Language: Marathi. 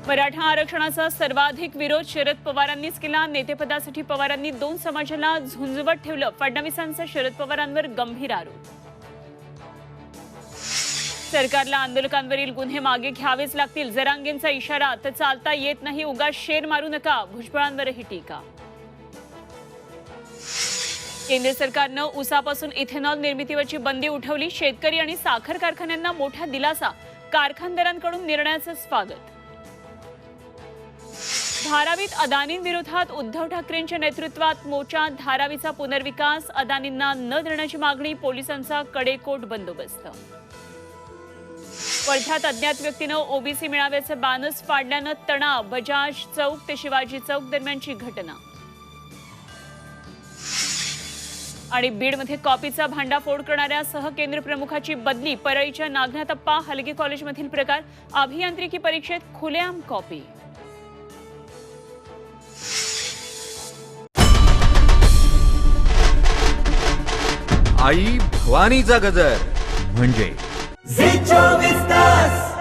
मराठा आरक्षणाचा सर्वाधिक विरोध शरद पवारांनीच केला। नेतेपदासाठी पवारांनी 2 समाजाला झुंजवत ठेवलं। फडणवीसांचा शरद पवारांवर गंभीर आरोप। सरकारला आंदोलकांवरील गुन्हे मागे घ्यावेच लागतील। जरांगेंचा इशारा, तर चालता येत नाही उगाच शेर मारू नका। भुजबळांवरही टीका। केंद्र सरकारनं ऊसापासून इथेनॉल निर्मितीवरची बंदी उठवली। शेतकरी आणि साखर कारखान्यांना मोठा दिलासा। कारखानदारांकडून निर्णयाचं स्वागत। धारावीत अदानींविरोधात उद्धव ठाकरेंच्या नेतृत्वात मोर्चा। धारावीचा पुनर्विकास अदानींना न देण्याची मागणी। पोलिसांचा कडेकोट बंदोबस्त। वर्ध्यात अज्ञात व्यक्तीनं ओबीसी मेळाव्याचे बॅनर्स फाडल्यानं तणाव। बजाज चौक ते शिवाजी चौक दरम्यानची घटना। आणि बीडमध्ये कॉपीचा भांडाफोड करणाऱ्या सहकेंद्रप्रमुखाची बदली। परळीच्या नागनाथप्पा हलगे कॉलेजमधील प्रकार। अभियांत्रिकी परीक्षेत खुलेआम कॉपी। आई भवानीचा गजर म्हणजे झी 24 तास।